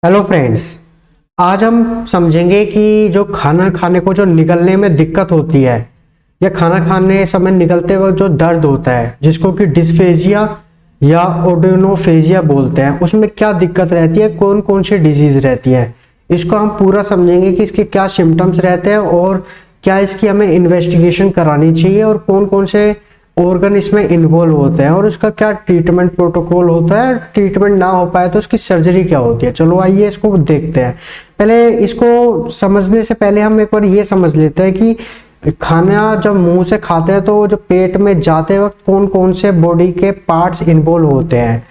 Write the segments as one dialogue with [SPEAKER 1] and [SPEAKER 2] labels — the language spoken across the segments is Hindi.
[SPEAKER 1] Hello friends. आज हम समझेंगे कि जो खाना खाने को जो निगलने में दिक्कत होती है या खाना खाने समय निगलते वक्त जो दर्द होता है जिसको कि डिस्फेजिया या ओडोनोफेजिया बोलते हैं, उसमें क्या दिक्कत रहती है, कौन कौन सी डिजीज रहती है, इसको हम पूरा समझेंगे कि इसके क्या सिम्टम्स रहते हैं और क्या इसकी हमें इन्वेस्टिगेशन करानी चाहिए और कौन कौन से ऑर्गन इसमें इन्वॉल्व होते हैं और उसका क्या ट्रीटमेंट प्रोटोकॉल होता है। ट्रीटमेंट ना हो पाए तो उसकी सर्जरी क्या होती है। चलो आइए इसको देखते हैं। पहले इसको समझने से पहले हम एक बार ये समझ लेते हैं कि खाना जब मुंह से खाते हैं तो जो पेट में जाते वक्त कौन कौन से बॉडी के पार्ट्स इन्वॉल्व होते हैं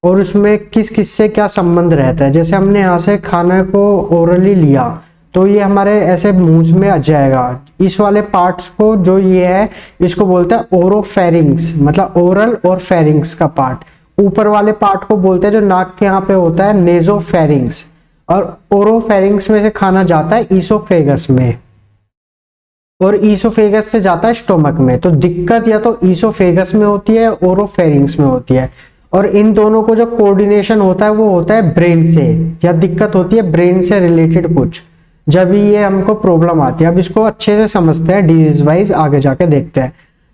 [SPEAKER 1] और उसमें किस किस से क्या संबंध रहता है। जैसे हमने यहाँ से खाना को ओरली लिया तो ये हमारे ऐसे मुंह में आ जाएगा। इस वाले पार्ट्स को जो ये है इसको बोलते हैं ओरोफेरिंग्स, मतलब ओरल और फेरिंग्स का पार्ट। ऊपर वाले पार्ट को बोलते हैं जो नाक के यहाँ पे होता है नेजोफेरिंग्स, और ओरोफेरिंग्स में से खाना जाता है ईसोफेगस में और ईसोफेगस से जाता है स्टोमक में। तो दिक्कत या तो ईसोफेगस में होती है, ओरोफेरिंग्स में होती है। और इन दोनों को जो कोऑर्डिनेशन होता है वो होता है ब्रेन से, या दिक्कत होती है ब्रेन से रिलेटेड कुछ, जब भी ये हमको प्रॉब्लम आती है। अब इसको अच्छे से समझते हैं, डिजीज वाइज आगे जाके देखते हैं।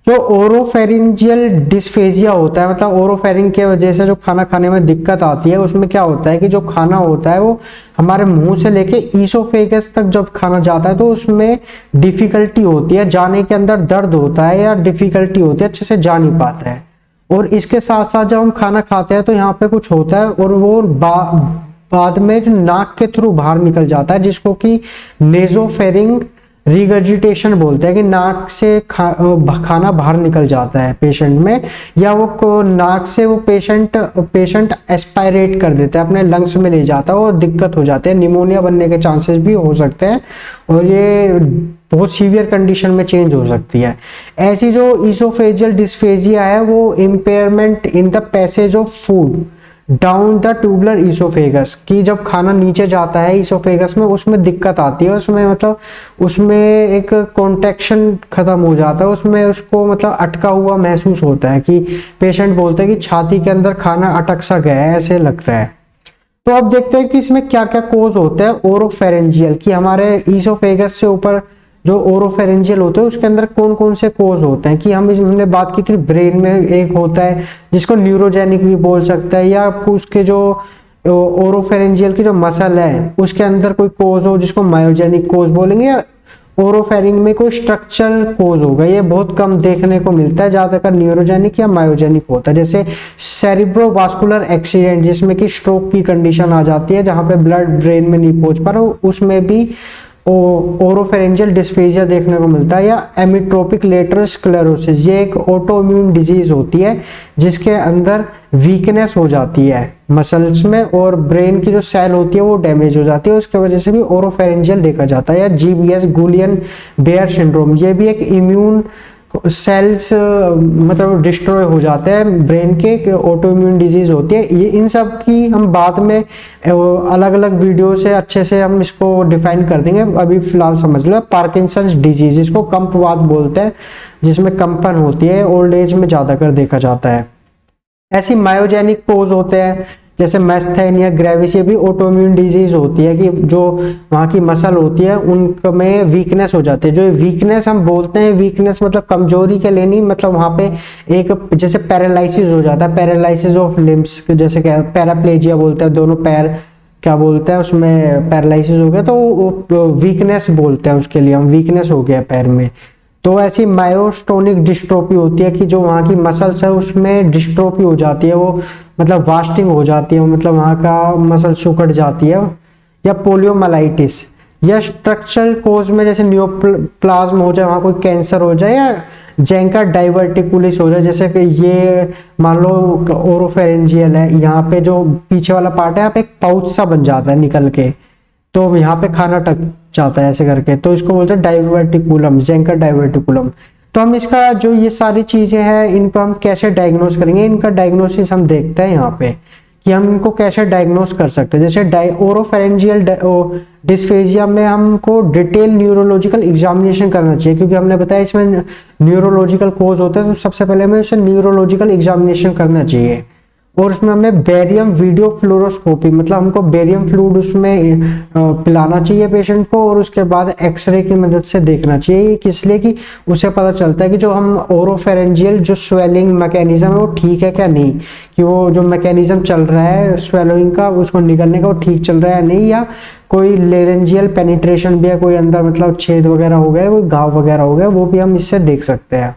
[SPEAKER 1] जो ओरोफेरिंजियल डिस्फेजिया होता है, मतलब ओरोफेरिंग के वजह से जो खाना खाने में दिक्कत आती है, उसमें क्या होता है कि जो खाना होता है वो हमारे मुंह से लेके ईसोफेगस तक जब खाना जाता है तो उसमें डिफिकल्टी होती है, जाने के अंदर दर्द होता है या डिफिकल्टी होती है, अच्छे से जा नहीं पाता है। और इसके साथ साथ जब हम खाना खाते हैं तो यहाँ पे कुछ होता है और वो बाद में जो नाक के थ्रू बाहर निकल जाता है, जिसको कि नेजोफेरिंग रिगर्जिटेशन बोलते हैं, कि नाक से खाना बाहर निकल जाता है पेशेंट में, या वो नाक से वो पेशेंट एस्पायरेट कर देता है, अपने लंग्स में ले जाता है और दिक्कत हो जाती है, निमोनिया बनने के चांसेस भी हो सकते हैं और ये बहुत सीवियर कंडीशन में चेंज हो सकती है। ऐसी जो ईसोफेजियल डिस्फेजिया है वो impairment in the passage of food down the tubular oesophagus, की जब खाना नीचे जाता है ईसोफेगस में उसमें दिक्कत आती है, उसमें मतलब उसमें एक कॉन्ट्रैक्शन खत्म हो जाता है, उसमें उसको मतलब अटका हुआ महसूस होता है, कि पेशेंट बोलते हैं कि छाती के अंदर खाना अटक सा गया है, ऐसे लग रहा है। तो अब देखते हैं कि इसमें क्या क्या कोज होते हैं ओरोफेरेंजियल, कि हमारे ईसोफेगस से ऊपर जो ओरोफेरेंजियल होते हैं उसके अंदर कौन कौन से कोज होते हैं। कि हमने बात की थी ब्रेन में एक होता है जिसको न्यूरोजेनिक भी बोल सकता है, या उसके जो ओरोफेरेंजियल की जो मसल है उसके अंदर कोई कोज हो जिसको मायोजेनिक कोज बोलेंगे, या ओरोफेरिंग में कोई स्ट्रक्चरल कोज होगा। ये बहुत कम देखने को मिलता है, ज्यादातर न्यूरोजेनिक या मायोजेनिक होता है। जैसे सेरिब्रोवास्कुलर एक्सीडेंट जिसमें कि स्ट्रोक की कंडीशन आ जाती है, जहां पे ब्लड ब्रेन में नहीं पहुंच पा रहा, उसमें भी ओरोफेरेंजियल डिस्फेजिया देखने को मिलता है। या एमिट्रोपिक लेटरल स्क्लेरोसिस, ये एक ऑटोइम्यून डिजीज होती है जिसके अंदर वीकनेस हो जाती है मसल्स में और ब्रेन की जो सेल होती है वो डैमेज हो जाती है, उसके वजह से भी ओरोफेरेंजियल देखा जाता है। या जीबीएस गुलियन बेयर सिंड्रोम, ये भी एक इम्यून सेल्स मतलब डिस्ट्रॉय हो जाते हैं ब्रेन के, ऑटोइम्यून डिजीज होती है। ये इन सब की हम बाद में अलग अलग वीडियो से अच्छे से हम इसको डिफाइन कर देंगे, अभी फिलहाल समझ लो। पार्किंसंस डिजीज, इसको कंपवात बोलते हैं, जिसमें कंपन होती है, ओल्ड एज में ज्यादातर देखा जाता है। ऐसी मायोजेनिक कोज होते हैं जैसे मैस्थेनिया ग्रेविस, ये भी ऑटोइम्यून डिजीज होती है, कि जो वहाँ की मसल होती है उनमें वीकनेस हो जाती है। जो वीकनेस हम बोलते हैं, वीकनेस मतलब कमजोरी के लिए नहीं, मतलब वहाँ पे एक जैसे पैरालिसिस हो जाता है, पैरालिसिस ऑफ लिम्स, जैसे क्या पैराप्लेजिया बोलते हैं, दोनों पैर क्या बोलते हैं उसमें पैरालिसिस हो गया तो वीकनेस बोलते हैं, उसके लिए हम वीकनेस हो गया पैर में। तो ऐसी मायोस्टोनिक डिस्ट्रोफी होती है कि जो वहाँ की मसल्स है उसमें डिस्ट्रोफी हो जाती है, वो मतलब वास्टिंग हो जाती है, मतलब वहाँ का मसल सुकड़ जाती है। या पोलियोमाइलाइटिस, या स्ट्रक्चरल कोज में जैसे न्यूप्लाज्म हो जाए, वहाँ कोई कैंसर हो जाए, या जेंका डाइवर्टिकुलिस हो जाए, जैसे कि ये मान लो ओरोफेरेंजियल है, यहाँ पे जो पीछे वाला पार्ट है यहाँ पे एक पाउच सा बन जाता है निकल के, तो यहाँ पे खाना टक जाता है ऐसे करके, तो इसको बोलते हैं डाइवर्टिकुलम, जेंका डाइवर्टिकुलम। तो हम इसका जो ये सारी चीजें हैं इनको हम कैसे डायग्नोस करेंगे, इनका डायग्नोसिस हम देखते हैं यहाँ पे कि हम इनको कैसे डायग्नोस कर सकते हैं। जैसे ओरोफेरेंजियल डिस्फेजिया में हमको डिटेल न्यूरोलॉजिकल एग्जामिनेशन करना चाहिए, क्योंकि हमने बताया इसमें न्यूरोलॉजिकल कोज होते हैं, तो सबसे पहले हमें इसे न्यूरोलॉजिकल एग्जामिनेशन करना चाहिए। और उसमें हमें बेरियम वीडियो फ्लोरोस्कोपी, मतलब हमको बेरियम फ्लूइड उसमें पिलाना चाहिए पेशेंट को, और उसके बाद एक्सरे की मदद से देखना चाहिए। किस लिए कि उससे पता चलता है कि जो हम ओरोफेरेंजियल जो स्वेलिंग मैकेनिज्म है वो ठीक है क्या नहीं, कि वो जो मैकेनिज्म चल रहा है स्वेलिंग का उसको निकलने का वो ठीक चल रहा है नहीं, या कोई लेरेंजियल पेनिट्रेशन भी है, कोई अंदर मतलब छेद वगैरह हो गए, कोई घाव वगैरह हो गए, वो भी हम इससे देख सकते हैं।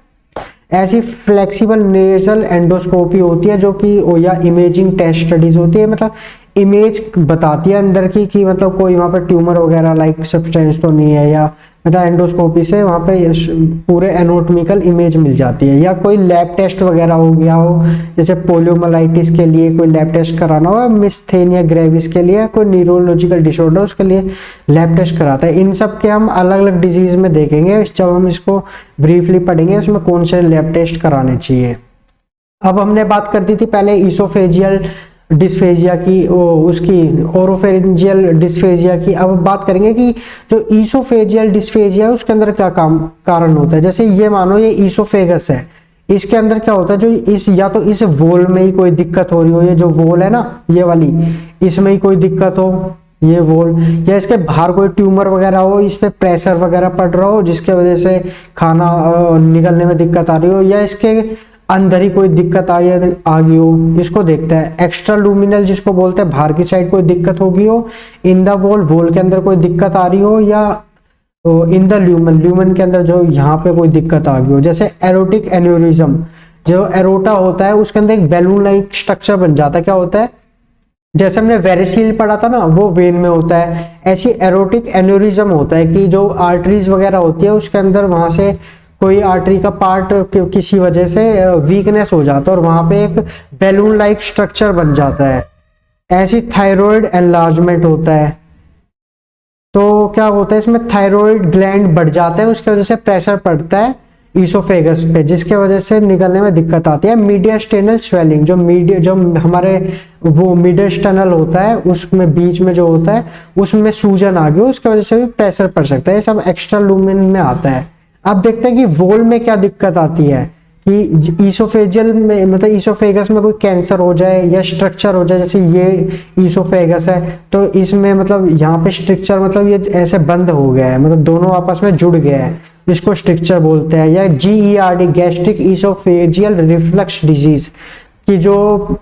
[SPEAKER 1] ऐसी फ्लेक्सिबल नेजल एंडोस्कोपी होती है जो कि या इमेजिंग टेस्ट स्टडीज होती है, मतलब इमेज बताती है अंदर की कि मतलब कोई वहाँ पर ट्यूमर वगैरह लाइक सब्सटेंस तो नहीं है, या मतलब एंडोस्कोपी से वहाँ पे पूरे एनाटॉमिकल इमेज मिल जाती है। या कोई लैब टेस्ट वगैरह हो गया हो, जैसे पोलियोमाइलाइटिस के लिए कोई लैब टेस्ट कराना हो, मिस्थेनिया ग्रेविस के लिए, कोई न्यूरोलॉजिकल डिसऑर्डर उसके लिए लैब टेस्ट कराता है। इन सब के हम अलग अलग डिजीज में देखेंगे जब हम इसको ब्रीफली पढ़ेंगे उसमें कौन से लैब टेस्ट कराने चाहिए। अब हमने बात कर दी थी पहले ईसोफेजियल डिस्फेजिया की, उसकी ओरोफेरेंजियल डिस्फेजिया की। अब बात करेंगे कि जो ईसोफेजियल डिस्फेजिया है उसके अंदर क्या कारण होता है। जैसे ये मानो ये ईसोफेगस है, इसके अंदर क्या होता है, जो इस या तो इस वोल में ही कोई दिक्कत हो रही हो, ये जो वोल है ना ये वाली, इसमें ही कोई दिक्कत हो ये वोल, या इसके बाहर कोई ट्यूमर वगैरह हो, इस पे प्रेशर वगैरह पड़ रहा हो जिसके वजह से खाना निकलने में दिक्कत आ रही हो, या इसके अंदर ही कोई दिक्कत आ गई हो, इसको देखते हैं। एक्स्ट्रा लूमिनल जिसको बोलते हैं, बाहर की साइड कोई दिक्कत होगी हो, इन द वोल के अंदर कोई दिक्कत आ रही हो, या इन द ल्यूमन के अंदर जो यहाँ पे कोई दिक्कत आ गई हो। जैसे एरोटिक एन्यूरिज्म, जो एरोटा होता है उसके अंदर एक बैलून लाइक स्ट्रक्चर बन जाता है। क्या होता है, जैसे हमने वेरिसिल पढ़ा था ना वो वेन में होता है, ऐसी एरोटिक एन्यूरिज्म होता है कि जो आर्टरीज वगैरह होती है उसके अंदर वहां से कोई आर्टरी का पार्ट किसी वजह से वीकनेस हो जाता है और वहां पे एक बैलून लाइक स्ट्रक्चर बन जाता है। ऐसी थायराइड एनलार्जमेंट होता है, तो क्या होता है इसमें थायराइड ग्लैंड बढ़ जाता है, उसकी वजह से प्रेशर पड़ता है ईसोफेगस पे, जिसके वजह से निकलने में दिक्कत आती है। मीडियस्टेनल स्वेलिंग, जो हमारे वो मिडियस्टेनल होता है उसमें बीच में जो होता है उसमें सूजन आ गई, उसकी वजह से भी प्रेशर पड़ सकता है। ये सब एक्स्ट्रा लूमेन में आता है। अब देखते हैं कि वोल में क्या दिक्कत आती है, कि ईसोफेजियल में मतलब ईसोफेगस में कोई कैंसर हो जाए या स्ट्रक्चर हो जाए। जैसे ये ईसोफेगस है तो इसमें मतलब यहाँ पे स्ट्रक्चर मतलब ये ऐसे बंद हो गया है, मतलब दोनों आपस में जुड़ गए हैं, इसको स्ट्रक्चर बोलते हैं। या GERD gastric oesophageal reflux disease, कि जो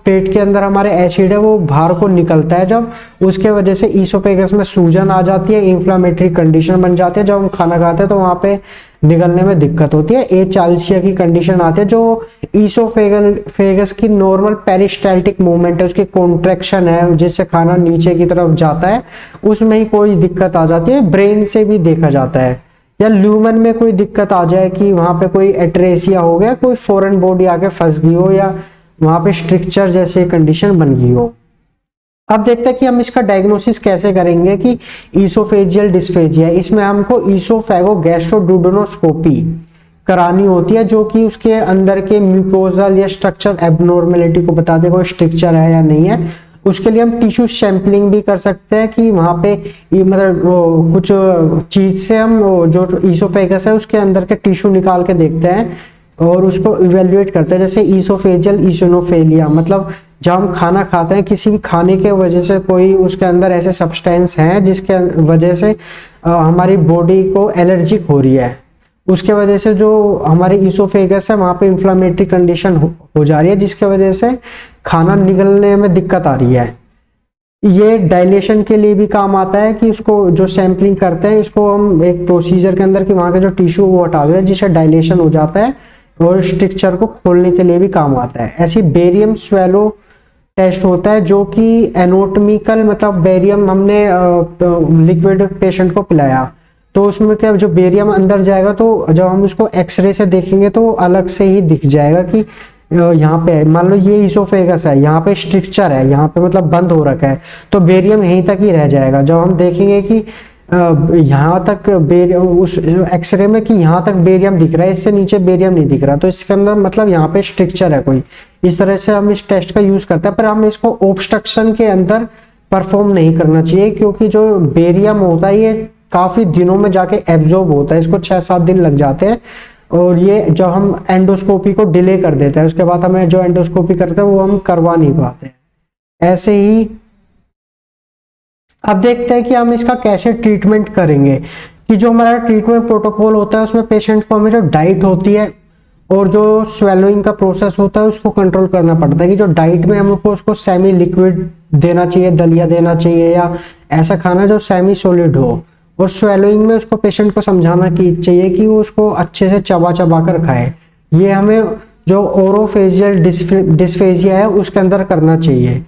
[SPEAKER 1] पेट के अंदर हमारे एसिड है वो बाहर को निकलता है जब, उसके वजह से ईसोफेगस में सूजन आ जाती है, इंफ्लामेटरी कंडीशन बन जाती है। जब हम खाना खाते हैं तो वहां पे निकलने में दिक्कत होती है। एचाल्सिया की कंडीशन आती है, जो ईसोफेगस की नॉर्मल पेरिस्टाल्टिक मूवमेंट है, उसकी कॉन्ट्रैक्शन है जिससे खाना नीचे की तरफ जाता है, उसमें ही कोई दिक्कत आ जाती है। ब्रेन से भी देखा जाता है। या ल्यूमन में कोई दिक्कत आ जाए कि वहां पे कोई एट्रेसिया हो गया, कोई फॉरेन बॉडी आके फंस गई हो, या वहां पे स्ट्रक्चर जैसे कंडीशन बन गई हो। अब देखते हैं कि हम इसका डायग्नोसिस कैसे करेंगे कि ईसोफेजियल डिस्फेजिया, इसमें हमको ईसोफेगो गैस्ट्रोडुडेनोस्कोपी करानी होती है, जो कि उसके अंदर के म्यूकोजल या स्ट्रक्चर एबनॉर्मेलिटी को बताते हैं, कोई स्ट्रक्चर है या नहीं है। उसके लिए हम टिश्यू सैंपलिंग भी कर सकते हैं कि वहां पे मतलब कुछ चीज से हम जो ईसोफेगस है उसके अंदर के टिश्यू निकाल के देखते हैं और उसको इवेल्युएट करते हैं। जैसे ईसोफेजियल ईसोनोफेलिया, मतलब जब हम खाना खाते हैं किसी भी खाने के वजह से कोई उसके अंदर ऐसे सब्सटेंस हैं जिसके वजह से हमारी बॉडी को एलर्जिक हो रही है, उसके वजह से जो हमारी ईसोफेगस है वहां पे इंफ्लामेटरी कंडीशन हो जा रही है, जिसके वजह से खाना निकलने में दिक्कत आ रही है। ये डायलेशन के लिए भी काम आता है कि उसको जो सैंपलिंग करते हैं इसको हम एक प्रोसीजर के अंदर कि वहां के जो टिश्यू वो हटा दे जिससे डायलेशन हो जाता है, और स्ट्रक्चर को खोलने के लिए भी काम आता है। ऐसी बेरियम स्वेलो टेस्ट होता है जो कि एनाटॉमिकल, मतलब बेरियम हमने लिक्विड पेशेंट को पिलाया तो उसमें क्या जो बेरियम अंदर जाएगा तो जब हम उसको एक्सरे से देखेंगे तो अलग से ही दिख जाएगा कि यहाँ पे मान लो ये ईसोफेगस है, यहाँ पे स्ट्रक्चर है, यहाँ पे मतलब बंद हो रखा है, तो बेरियम यहीं तक ही रह जाएगा। जब हम देखेंगे कि यहाँ तक उस एक्सरे में कि यहाँ तक बेरियम दिख रहा है, इससे नीचे बेरियम नहीं दिख रहा, तो इसके अंदर मतलब यहाँ पे स्ट्रक्चर है कोई। इस तरह से हम इस टेस्ट का यूज करते हैं, पर हम इसको ऑब्स्ट्रक्शन के अंदर परफॉर्म नहीं करना चाहिए, क्योंकि जो बेरियम होता है ये काफी दिनों में जाके एब्जॉर्ब होता है, इसको 6-7 दिन लग जाते हैं और ये जब हम एंडोस्कोपी को डिले कर देते हैं, उसके बाद हमें जो एंडोस्कोपी करते हैं वो हम करवा नहीं पाते। ऐसे ही अब देखते हैं कि हम इसका कैसे ट्रीटमेंट करेंगे। कि जो हमारा ट्रीटमेंट प्रोटोकॉल होता है उसमें पेशेंट को हमें जो डाइट होती है और जो स्वेलोइंग का प्रोसेस होता है उसको कंट्रोल करना पड़ता है। कि जो डाइट में हमको उसको सेमी लिक्विड देना चाहिए, दलिया देना चाहिए, या ऐसा खाना जो सेमी सॉलिड हो। और स्वेलोइंग में उसको पेशेंट को समझाना चाहिए कि वो उसको अच्छे से चबा चबा कर खाए। ये हमें जो ओरोफेजियल डिस्फेजिया है उसके अंदर करना चाहिए।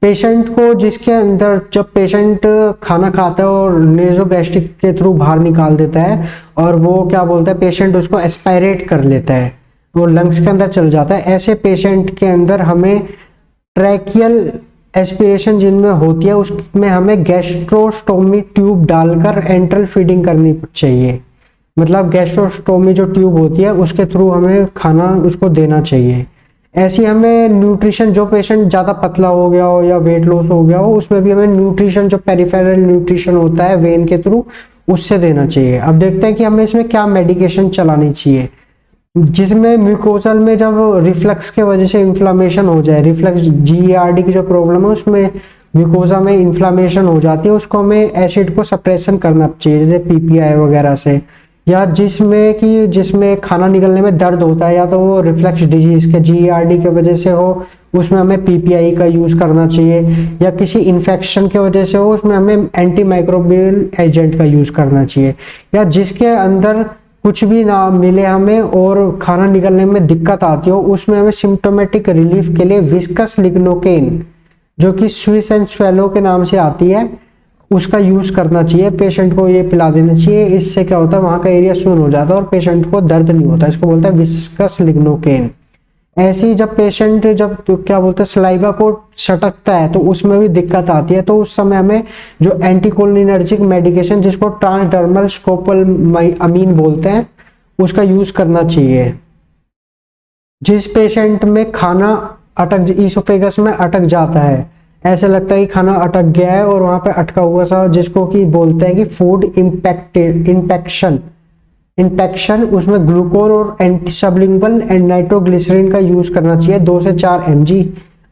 [SPEAKER 1] पेशेंट को जिसके अंदर जब पेशेंट खाना खाता है और नेजोगैस्ट्रिक के थ्रू बाहर निकाल देता है और वो क्या बोलता है, पेशेंट उसको एस्पायरेट कर लेता है, वो लंग्स के अंदर चल जाता है। ऐसे पेशेंट के अंदर हमें ट्रैकियल एस्पिरेशन जिनमें होती है उसमें हमें गैस्ट्रोस्टोमी ट्यूब डालकर एंट्रल फीडिंग करनी चाहिए। मतलब गैस्ट्रोस्टोमी जो ट्यूब होती है उसके थ्रू हमें खाना उसको देना चाहिए। ऐसी हमें न्यूट्रिशन, जो पेशेंट ज़्यादा पतला हो गया हो या वेट लॉस हो गया हो, उसमें भी हमें न्यूट्रिशन जो पेरिफेरल न्यूट्रिशन होता है वेन के थ्रू उससे देना चाहिए। अब देखते हैं कि हमें इसमें क्या मेडिकेशन चलानी चाहिए। जिसमें म्यूकोजल में जब रिफ्लक्स के वजह से इन्फ्लामेशन हो जाए, रिफ्लक्स GERD की जो प्रॉब्लम है उसमें म्यूकोजा में इन्फ्लामेशन हो जाती है, उसको हमें एसिड को सप्रेशन करना चाहिए जैसे PPI वगैरह से। या जिसमें खाना निकलने में दर्द होता है, या तो वो रिफ्लक्स डिजीज के GERD की वजह से हो, उसमें हमें PPI का यूज करना चाहिए। या किसी इन्फेक्शन की वजह से हो, उसमें हमें एंटी माइक्रोबियल एजेंट का यूज करना चाहिए। या जिसके अंदर कुछ भी ना मिले हमें और खाना निकलने में दिक्कत आती हो, उसमें हमें सिम्टोमेटिक रिलीफ के लिए विस्कस लिग्नोकेन, जो कि स्विस एंड स्वेलो के नाम से आती है, उसका यूज करना चाहिए। पेशेंट को ये पिला देना चाहिए। इससे क्या होता है, वहां का एरिया सुन हो जाता है और पेशेंट को दर्द नहीं होता। इसको बोलते हैं विस्कस लिग्नोकेन। ऐसे ही जब पेशेंट तो क्या बोलते हैं सलाइवा को सटकता है तो उसमें भी दिक्कत आती है, तो उस समय हमें जो एंटीकोलिनर्जिक मेडिकेशन जिसको ट्रांसडर्मल स्कोपल अमीन बोलते हैं उसका यूज करना चाहिए। जिस पेशेंट में खाना ईसोफेगस में अटक जाता है, ऐसे लगता है कि खाना अटक गया है और वहां पे अटका हुआ सा, जिसको कि बोलते हैं कि फूड इन्फेक्शन, उसमें ग्लूकोन और एंटीसबलिंगुअल एंड नाइट्रोग्लिसरीन का यूज करना चाहिए 2 से 4 mg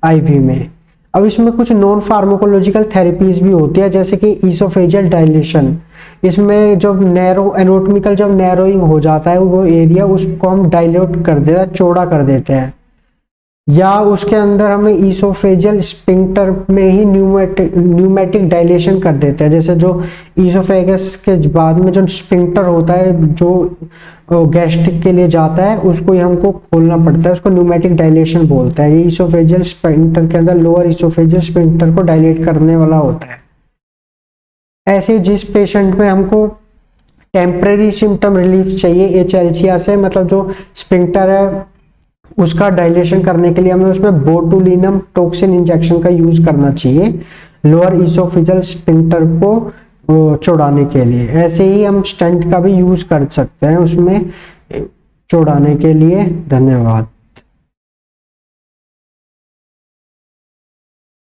[SPEAKER 1] IV में। अब इसमें कुछ नॉन फार्माकोलॉजिकल थेरेपीज भी होती है जैसे कि ईसोफेजियल डायलेशन। इसमें जब एनाटॉमिकल जब नैरोइंग हो जाता है वो एरिया, उसको हम डायलेट कर देते हैं, चौड़ा कर देते हैं। या उसके अंदर हमें ईसोफेजियल स्पिंक्टर में ही न्यूमेटिक डायलेशन कर देते हैं। जैसे जो ईसोफेगस के बाद में जो स्पिंक्टर होता है जो गैस्ट्रिक के लिए जाता है, उसको ही हमको खोलना पड़ता है, उसको न्यूमेटिक डायलेशन बोलते हैं। ये ईसोफेजियल स्पिंक्टर के अंदर लोअर ईसोफेजियल स्पिंक्टर को डायलेट करने वाला होता है। ऐसे जिस पेशेंट में हमको टेम्परेरी सिम्टम रिलीफ चाहिए HLCR से, मतलब जो स्पिंक्टर है उसका डायलेशन करने के लिए हमें उसमें बोटुलिनम टॉक्सिन इंजेक्शन का यूज करना चाहिए लोअर ईसोफेजियल स्पिंक्टर को चौड़ाने के लिए। ऐसे ही हम स्टंट का भी यूज कर सकते हैं उसमें चौड़ाने के लिए। धन्यवाद।